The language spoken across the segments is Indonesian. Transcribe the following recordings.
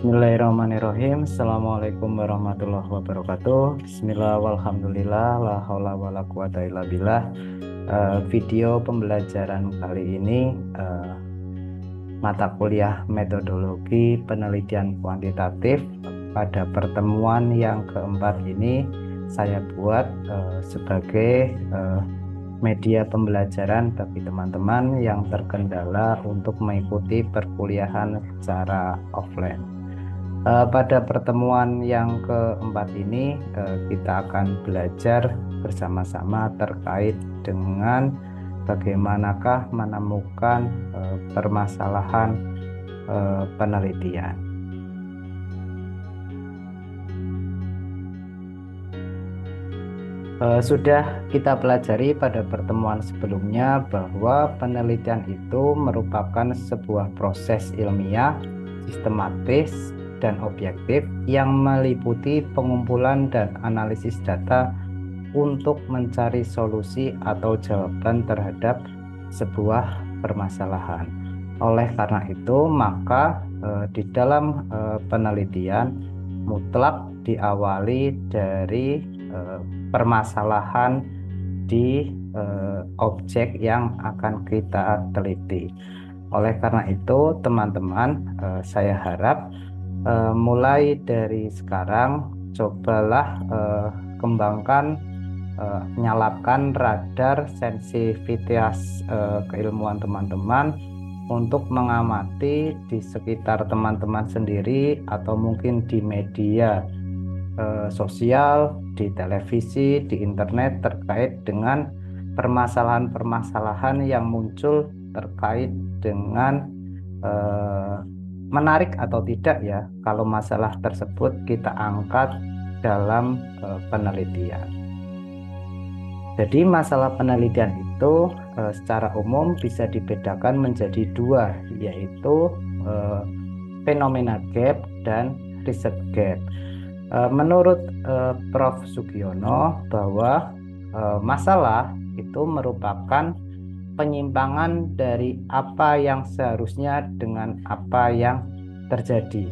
Bismillahirrahmanirrahim. Assalamualaikum warahmatullahi wabarakatuh. Bismillah walhamdulillah la haula wala quwata illa billah. Video pembelajaran kali ini mata kuliah metodologi penelitian kuantitatif. Pada pertemuan yang keempat ini saya buat sebagai media pembelajaran bagi teman-teman yang terkendala untuk mengikuti perkuliahan secara offline. Pada pertemuan yang keempat ini kita akan belajar bersama-sama terkait dengan bagaimanakah menemukan permasalahan penelitian. Sudah kita pelajari pada pertemuan sebelumnya bahwa penelitian itu merupakan sebuah proses ilmiah, sistematis, dan objektif yang meliputi pengumpulan dan analisis data untuk mencari solusi atau jawaban terhadap sebuah permasalahan. Oleh karena itu, maka di dalam penelitian mutlak diawali dari permasalahan di objek yang akan kita teliti. Oleh karena itu, teman-teman, saya harap mulai dari sekarang cobalah kembangkan, nyalakan radar sensitivitas keilmuan teman-teman untuk mengamati di sekitar teman-teman sendiri atau mungkin di media sosial, di televisi, di internet terkait dengan permasalahan-permasalahan yang muncul terkait dengan menarik atau tidak ya kalau masalah tersebut kita angkat dalam penelitian. Jadi masalah penelitian itu secara umum bisa dibedakan menjadi dua, yaitu fenomena gap dan riset gap. Menurut Prof. Sugiono bahwa masalah itu merupakan penyimpangan dari apa yang seharusnya dengan apa yang terjadi.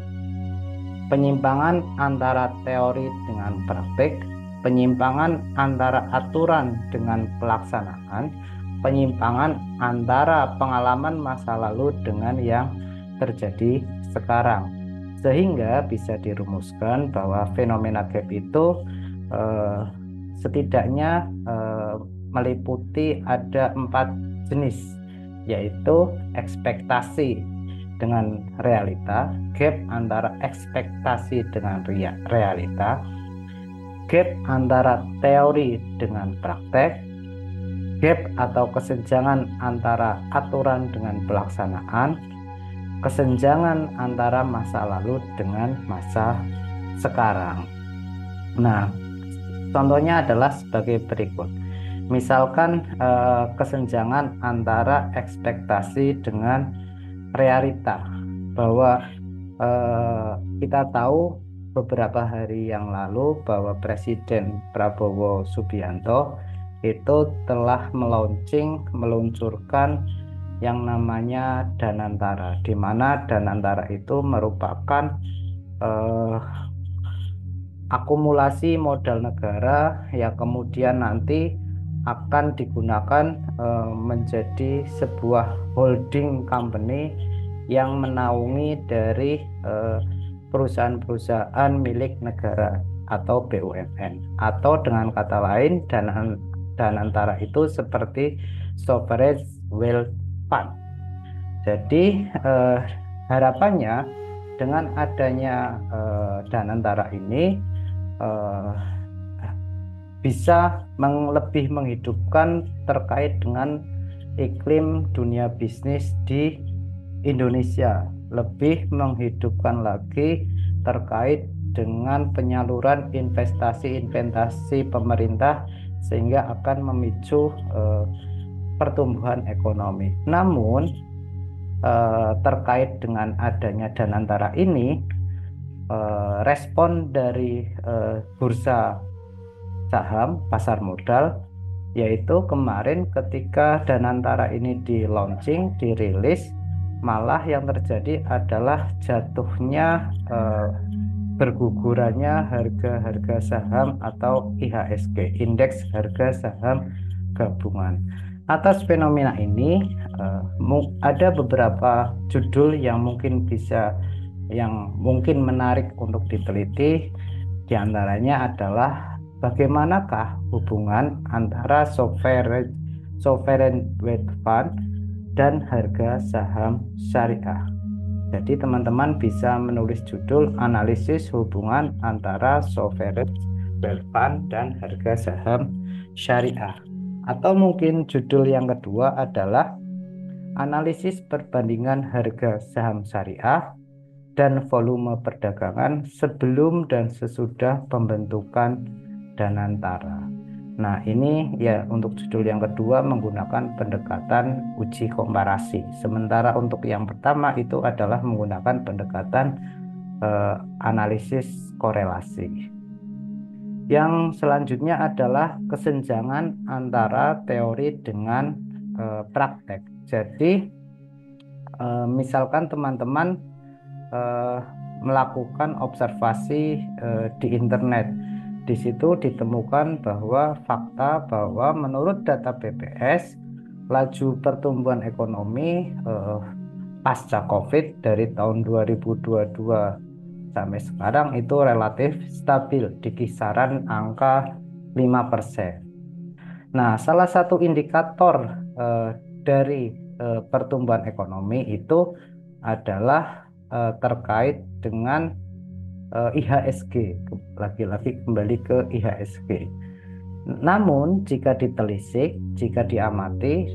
Penyimpangan antara teori dengan praktik, penyimpangan antara aturan dengan pelaksanaan, penyimpangan antara pengalaman masa lalu dengan yang terjadi sekarang. Sehingga bisa dirumuskan bahwa fenomena gap itu setidaknya meliputi ada 4 jenis, yaitu ekspektasi dengan realita, gap antara ekspektasi dengan realita, gap antara teori dengan praktek, gap atau kesenjangan antara aturan dengan pelaksanaan, kesenjangan antara masa lalu dengan masa sekarang. Nah, contohnya adalah sebagai berikut. Misalkan kesenjangan antara ekspektasi dengan realita, bahwa kita tahu beberapa hari yang lalu bahwa Presiden Prabowo Subianto itu telah meluncurkan yang namanya Danantara, di mana Danantara itu merupakan akumulasi modal negara yang kemudian nanti akan digunakan menjadi sebuah holding company yang menaungi dari perusahaan-perusahaan milik negara atau BUMN, atau dengan kata lain Danantara itu seperti sovereign wealth fund. Jadi harapannya dengan adanya Danantara ini bisa lebih menghidupkan terkait dengan iklim dunia bisnis di Indonesia, lebih menghidupkan lagi terkait dengan penyaluran investasi pemerintah sehingga akan memicu pertumbuhan ekonomi. Namun terkait dengan adanya Danantara ini, respon dari bursa saham pasar modal, yaitu kemarin ketika Danantara ini di launching, dirilis, malah yang terjadi adalah jatuhnya bergugurannya harga-harga saham atau IHSG, indeks harga saham gabungan. Atas fenomena ini ada beberapa judul yang mungkin menarik untuk diteliti. Di antaranya adalah bagaimanakah hubungan antara sovereign wealth fund dan harga saham syariah. Jadi teman-teman bisa menulis judul analisis hubungan antara sovereign wealth fund dan harga saham syariah. Atau mungkin judul yang kedua adalah analisis perbandingan harga saham syariah dan volume perdagangan sebelum dan sesudah pembentukan Danantara. Nah, ini ya untuk judul yang kedua menggunakan pendekatan uji komparasi. Sementara untuk yang pertama itu adalah menggunakan pendekatan analisis korelasi. Yang selanjutnya adalah kesenjangan antara teori dengan praktek. Jadi, misalkan teman-teman melakukan observasi di internet. Di situ ditemukan bahwa fakta bahwa menurut data BPS, laju pertumbuhan ekonomi pasca COVID dari tahun 2022 sampai sekarang itu relatif stabil di kisaran angka 5%. Nah, salah satu indikator dari pertumbuhan ekonomi itu adalah terkait dengan IHSG, lagi-lagi kembali ke IHSG. Namun jika ditelisik, jika diamati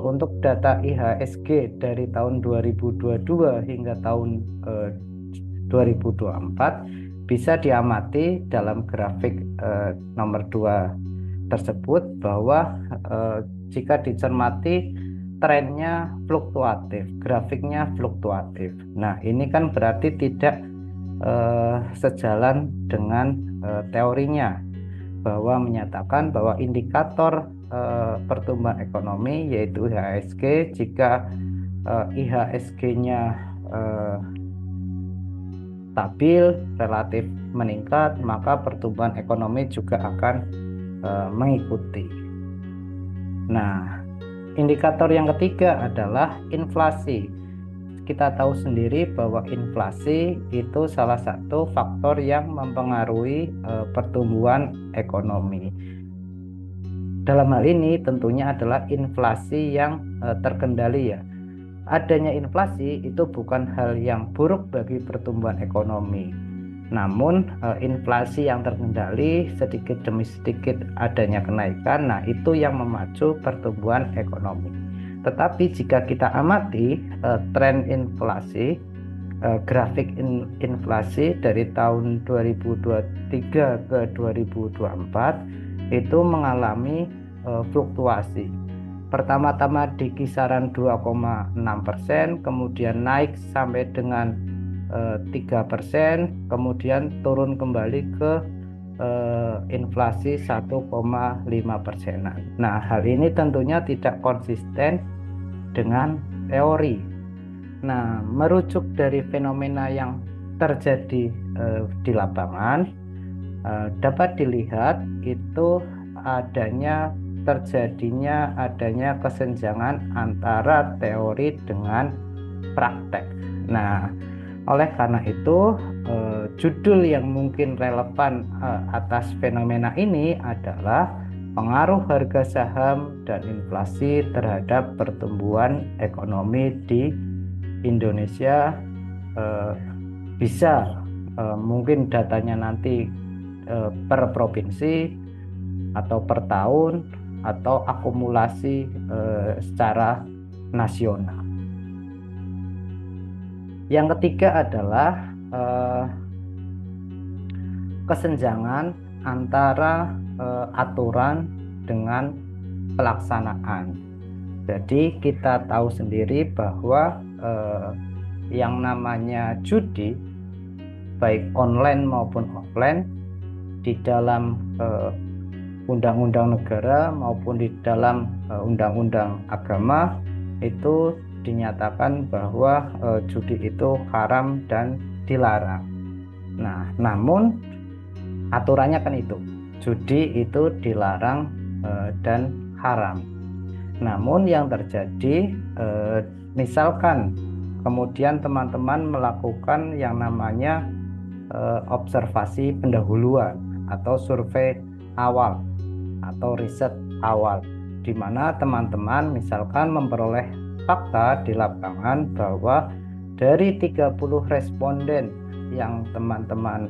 untuk data IHSG dari tahun 2022 hingga tahun 2024 bisa diamati dalam grafik nomor 2 tersebut bahwa jika dicermati trennya fluktuatif, grafiknya fluktuatif. Nah, ini kan berarti tidak sejalan dengan teorinya bahwa menyatakan bahwa indikator pertumbuhan ekonomi yaitu IHSG, jika IHSG-nya stabil, relatif meningkat, maka pertumbuhan ekonomi juga akan mengikuti. Nah, indikator yang ketiga adalah inflasi. Kita tahu sendiri bahwa inflasi itu salah satu faktor yang mempengaruhi pertumbuhan ekonomi. Dalam hal ini tentunya adalah inflasi yang terkendali ya. Adanya inflasi itu bukan hal yang buruk bagi pertumbuhan ekonomi. Namun inflasi yang terkendali sedikit demi sedikit adanya kenaikan, nah itu yang memacu pertumbuhan ekonomi. Tetapi jika kita amati tren inflasi, grafik inflasi dari tahun 2023 ke 2024 itu mengalami fluktuasi. Pertama-tama di kisaran 2,6%, kemudian naik sampai dengan 3%, kemudian turun kembali ke inflasi 1,5%. Nah, hal ini tentunya tidak konsisten dengan teori. Nah, merujuk dari fenomena yang terjadi di lapangan, dapat dilihat itu terjadinya kesenjangan antara teori dengan praktek. Nah, oleh karena itu, judul yang mungkin relevan atas fenomena ini adalah pengaruh harga saham dan inflasi terhadap pertumbuhan ekonomi di Indonesia. Bisa mungkin datanya nanti per provinsi atau per tahun atau akumulasi secara nasional. Yang ketiga adalah kesenjangan antara aturan dengan pelaksanaan. Jadi kita tahu sendiri bahwa yang namanya judi, baik online maupun offline, di dalam undang-undang negara maupun di dalam undang-undang agama itu dinyatakan bahwa judi itu haram dan dilarang. Nah, namun aturannya kan itu, judi itu dilarang dan haram. Namun yang terjadi, misalkan kemudian teman-teman melakukan yang namanya observasi pendahuluan atau survei awal atau riset awal, di mana teman-teman misalkan memperoleh fakta di lapangan bahwa dari 30 responden yang teman-teman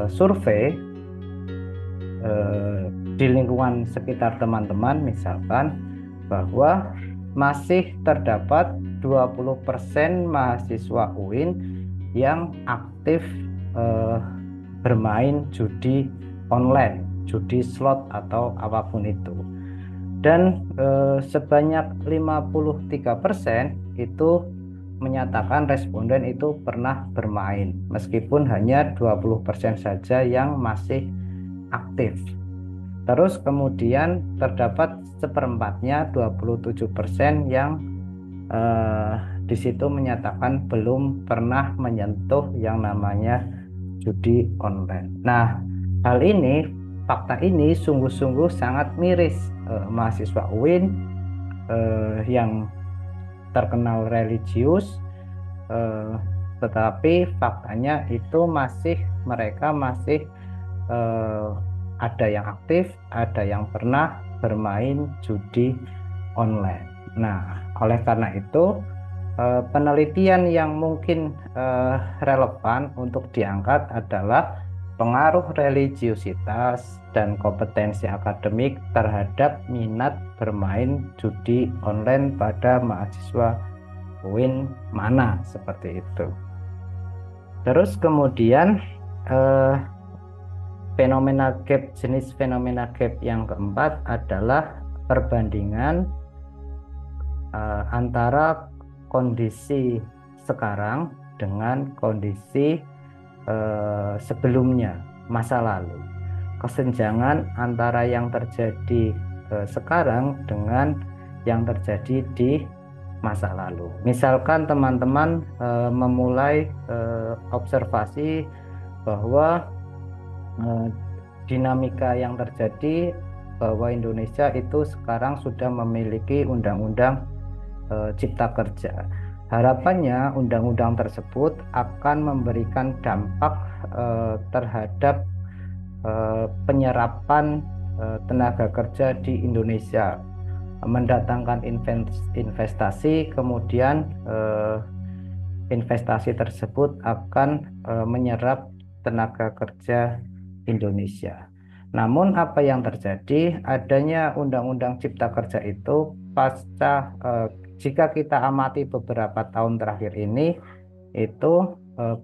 survei di lingkungan sekitar teman-teman, misalkan bahwa masih terdapat 20% mahasiswa UIN yang aktif bermain judi online, judi slot atau apapun itu. Dan sebanyak 53% itu menyatakan responden itu pernah bermain, meskipun hanya 20% saja yang masih aktif. Terus kemudian terdapat seperempatnya 27% yang di situ menyatakan belum pernah menyentuh yang namanya judi online. Nah, hal ini, fakta ini sungguh-sungguh sangat miris. Mahasiswa UIN yang terkenal religius, tetapi faktanya itu mereka masih ada yang aktif, ada yang pernah bermain judi online. Nah, oleh karena itu penelitian yang mungkin relevan untuk diangkat adalah pengaruh religiusitas dan kompetensi akademik terhadap minat bermain judi online pada mahasiswa UIN mana, seperti itu. Terus kemudian jenis fenomena gap yang keempat adalah perbandingan antara kondisi sekarang dengan kondisi sebelumnya, masa lalu. Kesenjangan antara yang terjadi sekarang dengan yang terjadi di masa lalu. Misalkan teman-teman memulai observasi bahwa dinamika yang terjadi bahwa Indonesia itu sekarang sudah memiliki undang-undang Cipta Kerja. Harapannya undang-undang tersebut akan memberikan dampak terhadap penyerapan tenaga kerja di Indonesia, mendatangkan investasi, kemudian investasi tersebut akan menyerap tenaga kerja Indonesia. Namun apa yang terjadi, adanya undang-undang Cipta Kerja itu pasca jika kita amati beberapa tahun terakhir ini, itu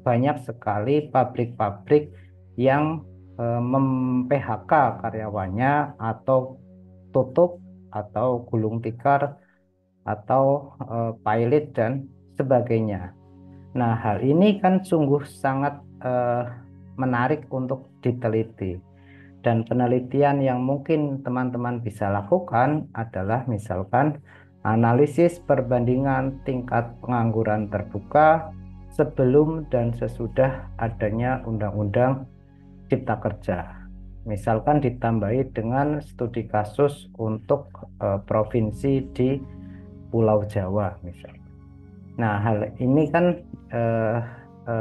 banyak sekali pabrik-pabrik yang mem-PHK karyawannya atau tutup atau gulung tikar atau pilot dan sebagainya. Nah, hal ini kan sungguh sangat menarik untuk diteliti. Dan penelitian yang mungkin teman-teman bisa lakukan adalah misalkan analisis perbandingan tingkat pengangguran terbuka sebelum dan sesudah adanya Undang-Undang Cipta Kerja. Misalkan ditambahi dengan studi kasus untuk provinsi di Pulau Jawa misalnya. Nah, hal ini kan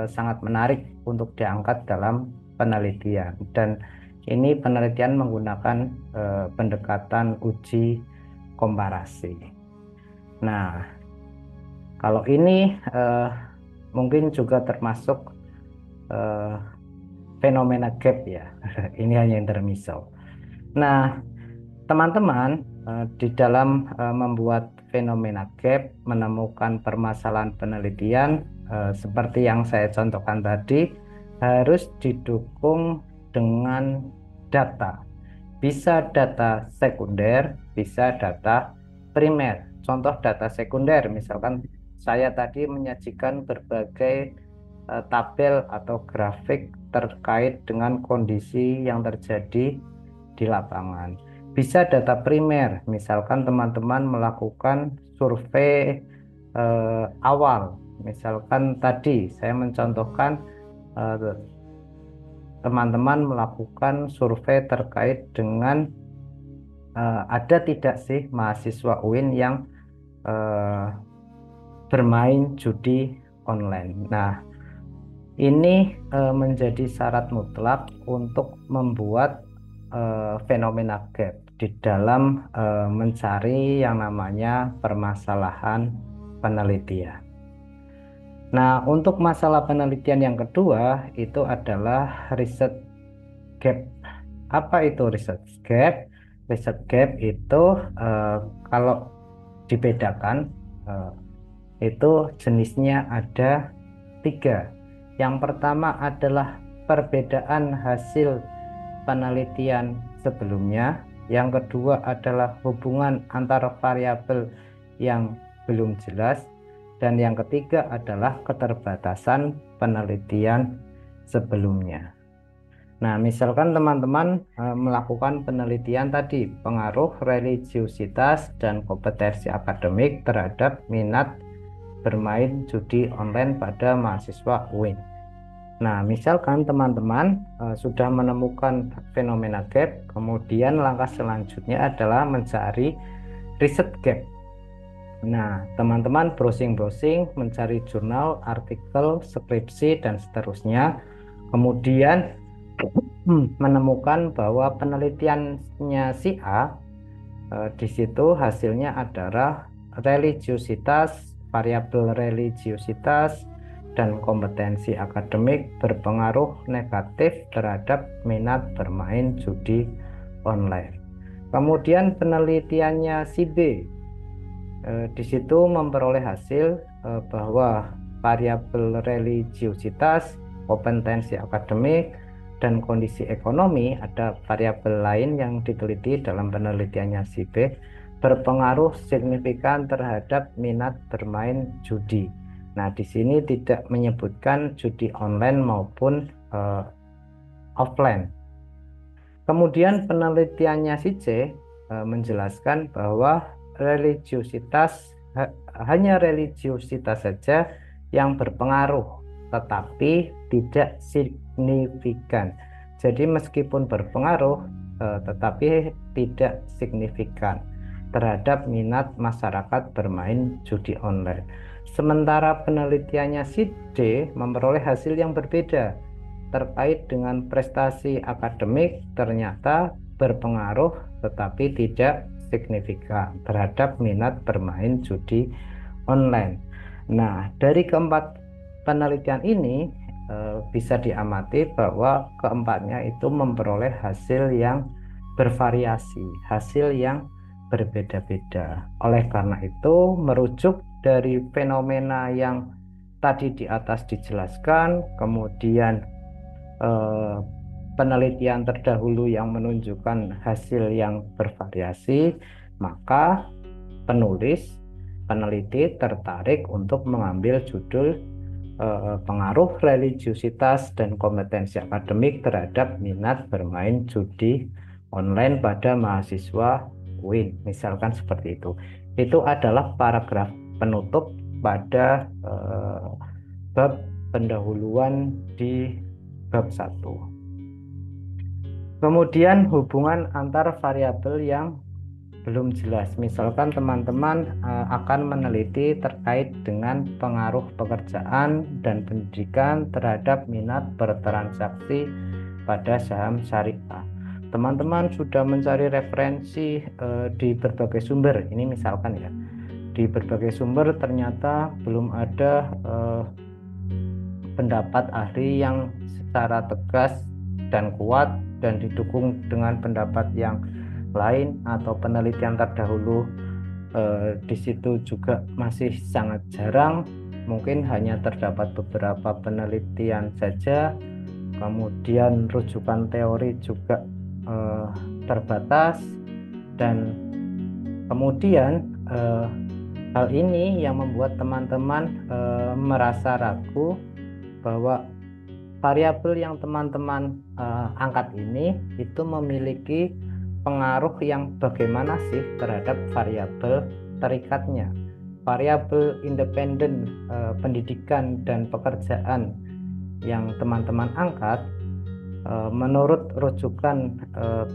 sangat menarik untuk diangkat dalam penelitian, dan ini penelitian menggunakan pendekatan uji komparasi. Nah, kalau ini mungkin juga termasuk fenomena gap ya. Ini hanya intermezzo. Nah, teman-teman di dalam membuat fenomena gap, menemukan permasalahan penelitian seperti yang saya contohkan tadi, harus didukung dengan data. Bisa data sekunder, bisa data primer. Contoh data sekunder, misalkan saya tadi menyajikan berbagai tabel atau grafik terkait dengan kondisi yang terjadi di lapangan. Bisa data primer, misalkan teman-teman melakukan survei awal. Misalkan tadi saya mencontohkan teman-teman melakukan survei terkait dengan ada tidak sih mahasiswa UIN yang eh, bermain judi online. Nah, ini menjadi syarat mutlak untuk membuat fenomena gap di dalam mencari yang namanya permasalahan penelitian. Nah, untuk masalah penelitian yang kedua itu adalah research gap. Apa itu research gap? Research gap itu kalau dibedakan itu jenisnya ada tiga. Yang pertama adalah perbedaan hasil penelitian sebelumnya. Yang kedua adalah hubungan antara variabel yang belum jelas. Dan yang ketiga adalah keterbatasan penelitian sebelumnya. Nah, misalkan teman-teman melakukan penelitian tadi, pengaruh religiusitas dan kompetensi akademik terhadap minat bermain judi online pada mahasiswa UIN. Nah, misalkan teman-teman sudah menemukan fenomena gap, kemudian langkah selanjutnya adalah mencari riset gap. Nah, teman-teman browsing-browsing, mencari jurnal, artikel, skripsi, dan seterusnya. Kemudian menemukan bahwa penelitiannya si A, di situ hasilnya adalah religiusitas, variabel religiusitas, dan kompetensi akademik berpengaruh negatif terhadap minat bermain judi online. Kemudian penelitiannya si B, di situ memperoleh hasil bahwa variabel religiusitas, kompetensi akademik, dan kondisi ekonomi, ada variabel lain yang diteliti dalam penelitiannya si B, berpengaruh signifikan terhadap minat bermain judi. Nah, di sini tidak menyebutkan judi online maupun offline. Kemudian penelitiannya si C menjelaskan bahwa hanya religiusitas saja yang berpengaruh, tetapi tidak signifikan. Jadi meskipun berpengaruh, tetapi tidak signifikan terhadap minat masyarakat bermain judi online. Sementara penelitiannya si D memperoleh hasil yang berbeda terkait dengan prestasi akademik, ternyata berpengaruh tetapi tidak signifikan terhadap minat bermain judi online. Nah, dari keempat penelitian ini bisa diamati bahwa keempatnya itu memperoleh hasil yang bervariasi, hasil yang berbeda-beda. Oleh karena itu, merujuk dari fenomena yang tadi di atas dijelaskan, kemudian penelitian terdahulu yang menunjukkan hasil yang bervariasi, maka peneliti tertarik untuk mengambil judul pengaruh religiusitas dan kompetensi akademik terhadap minat bermain judi online pada mahasiswa UIN, misalkan seperti itu. Itu adalah paragraf penutup pada bab pendahuluan di bab 1. Kemudian hubungan antar variabel yang belum jelas. Misalkan teman-teman akan meneliti terkait dengan pengaruh pekerjaan dan pendidikan terhadap minat bertransaksi pada saham syariah. Teman-teman sudah mencari referensi di berbagai sumber. Ini misalkan ya, di berbagai sumber ternyata belum ada pendapat ahli yang secara tegas dan kuat dan didukung dengan pendapat yang lain atau penelitian terdahulu di situ juga masih sangat jarang, mungkin hanya terdapat beberapa penelitian saja, kemudian rujukan teori juga terbatas, dan kemudian hal ini yang membuat teman-teman merasa ragu bahwa variabel yang teman-teman angkat ini itu memiliki pengaruh yang bagaimana sih terhadap variabel terikatnya. variabel independen pendidikan dan pekerjaan yang teman-teman angkat, menurut rujukan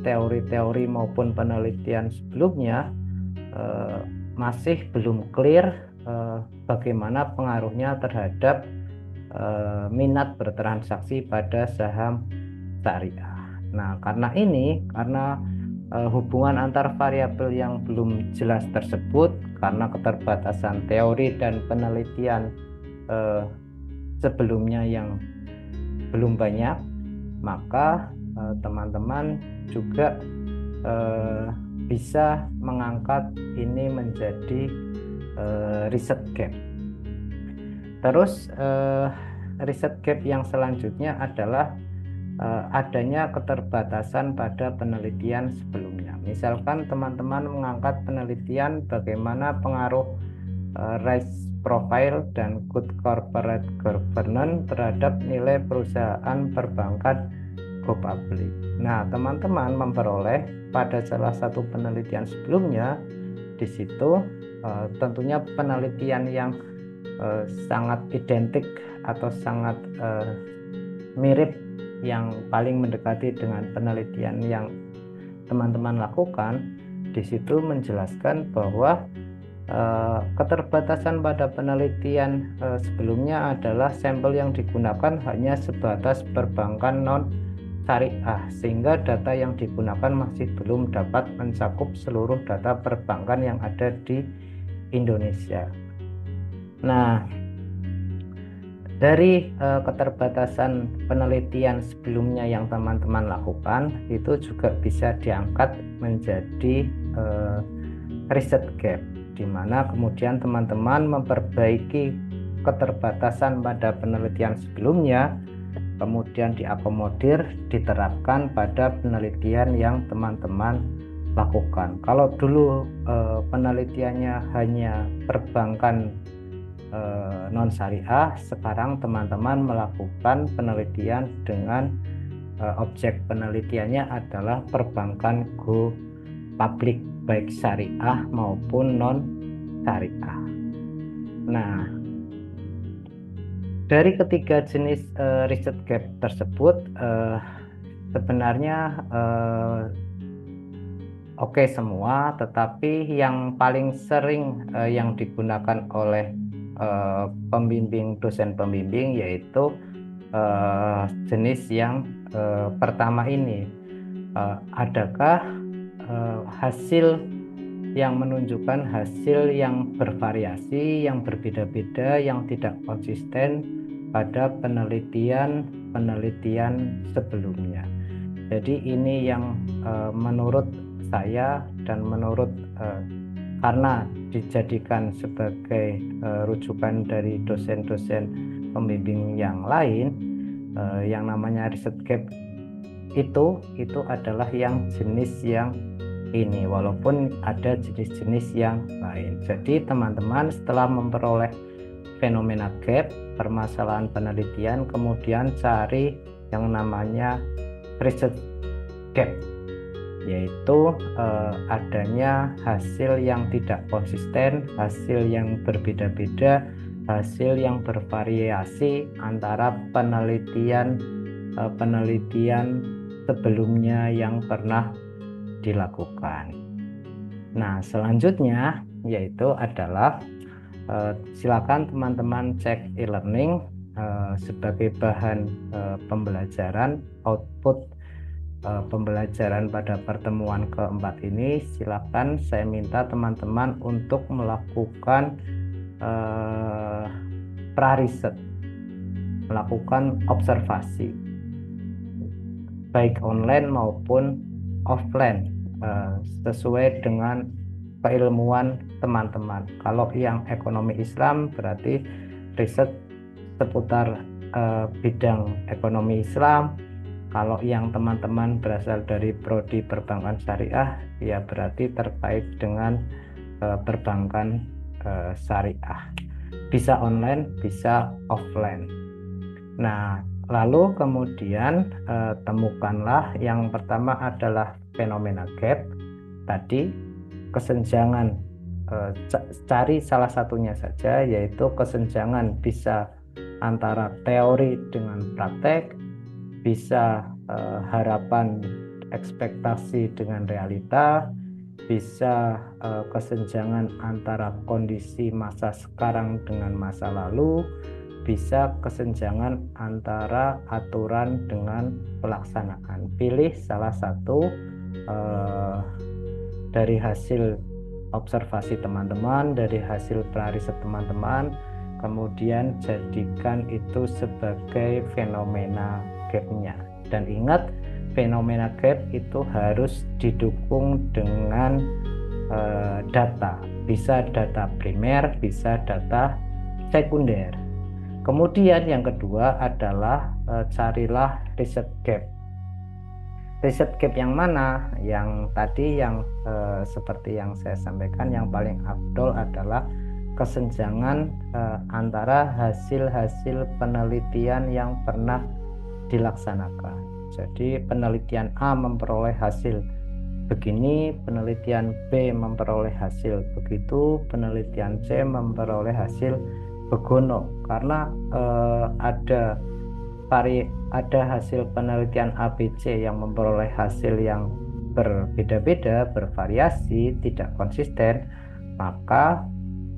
teori-teori maupun penelitian sebelumnya, masih belum clear bagaimana pengaruhnya terhadap minat bertransaksi pada saham syariah. Nah, karena hubungan antar variabel yang belum jelas tersebut, karena keterbatasan teori dan penelitian sebelumnya yang belum banyak, maka teman-teman juga bisa mengangkat ini menjadi riset gap. Terus riset gap yang selanjutnya adalah adanya keterbatasan pada penelitian sebelumnya. Misalkan teman-teman mengangkat penelitian bagaimana pengaruh risk profile dan good corporate governance terhadap nilai perusahaan perbankan go public. Nah, teman-teman memperoleh pada salah satu penelitian sebelumnya, di situ tentunya penelitian yang sangat identik atau sangat mirip, yang paling mendekati dengan penelitian yang teman-teman lakukan. Di situ menjelaskan bahwa keterbatasan pada penelitian sebelumnya adalah sampel yang digunakan hanya sebatas perbankan non syariah, sehingga data yang digunakan masih belum dapat mencakup seluruh data perbankan yang ada di Indonesia. Nah, dari keterbatasan penelitian sebelumnya yang teman-teman lakukan, itu juga bisa diangkat menjadi riset gap, di mana kemudian teman-teman memperbaiki keterbatasan pada penelitian sebelumnya, kemudian diakomodir, diterapkan pada penelitian yang teman-teman lakukan. Kalau dulu penelitiannya hanya perbankan non syariah, sekarang teman-teman melakukan penelitian dengan objek penelitiannya adalah perbankan go public, baik syariah maupun non syariah. Nah, dari ketiga jenis riset gap tersebut sebenarnya oke semua, tetapi yang paling sering yang digunakan oleh pembimbing, dosen pembimbing, yaitu jenis yang pertama ini. Adakah hasil yang menunjukkan hasil yang bervariasi, yang berbeda-beda, yang tidak konsisten pada penelitian sebelumnya. Jadi ini yang menurut saya dan menurut karena dijadikan sebagai rujukan dari dosen-dosen pembimbing yang lain, yang namanya riset gap itu adalah yang jenis yang ini, walaupun ada jenis-jenis yang lain. Jadi teman-teman setelah memperoleh fenomena gap, permasalahan penelitian, kemudian cari yang namanya riset gap, yaitu adanya hasil yang tidak konsisten, hasil yang berbeda-beda, hasil yang bervariasi antara penelitian sebelumnya yang pernah dilakukan. Nah, selanjutnya yaitu adalah silakan teman-teman cek e-learning sebagai bahan pembelajaran, output pembelajaran pada pertemuan keempat ini. Silakan saya minta teman-teman untuk melakukan pra-riset, melakukan observasi baik online maupun offline sesuai dengan keilmuan teman-teman. Kalau yang ekonomi Islam berarti riset seputar bidang ekonomi Islam. Kalau yang teman-teman berasal dari prodi perbankan syariah, ya berarti terkait dengan perbankan syariah. Bisa online, bisa offline. Nah, lalu kemudian temukanlah yang pertama adalah fenomena gap. Tadi kesenjangan cari salah satunya saja, yaitu kesenjangan bisa antara teori dengan praktek, bisa harapan ekspektasi dengan realita, bisa kesenjangan antara kondisi masa sekarang dengan masa lalu, bisa kesenjangan antara aturan dengan pelaksanaan. Pilih salah satu eh, dari hasil observasi teman-teman, dari hasil riset teman-teman, kemudian jadikan itu sebagai fenomena gap-nya. Dan ingat, fenomena gap itu harus didukung dengan data. Bisa data primer, bisa data sekunder. Kemudian yang kedua adalah carilah riset gap. Riset gap yang mana? Yang tadi yang seperti yang saya sampaikan, yang paling afdol adalah kesenjangan antara hasil-hasil penelitian yang pernah dilaksanakan. Jadi penelitian A memperoleh hasil begini, penelitian B memperoleh hasil begitu, penelitian C memperoleh hasil begono. Karena ada hasil penelitian ABC yang memperoleh hasil yang berbeda-beda, bervariasi, tidak konsisten, maka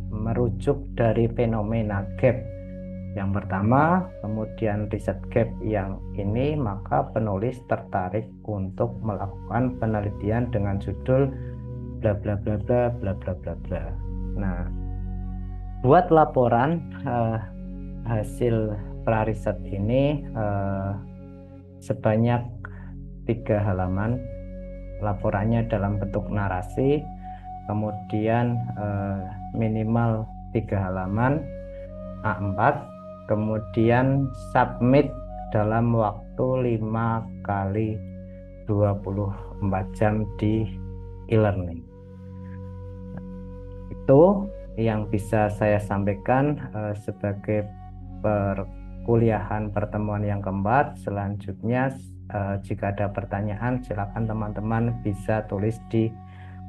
merujuk dari fenomena gap yang pertama, kemudian riset gap yang ini, maka penulis tertarik untuk melakukan penelitian dengan judul bla bla bla bla bla bla bla bla. Nah, buat laporan hasil prariset ini sebanyak 3 halaman. Laporannya dalam bentuk narasi, kemudian minimal 3 halaman A4, kemudian submit dalam waktu 5 kali 24 jam di e-learning. Itu yang bisa saya sampaikan sebagai perkuliahan pertemuan yang keempat. Selanjutnya jika ada pertanyaan, silakan teman-teman bisa tulis di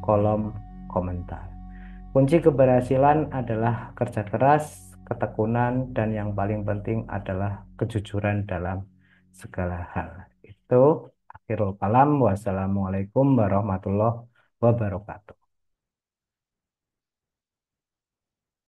kolom komentar. Kunci keberhasilan adalah kerja keras, ketekunan, dan yang paling penting adalah kejujuran dalam segala hal. Itu akhirul kalam. Wassalamualaikum warahmatullahi wabarakatuh.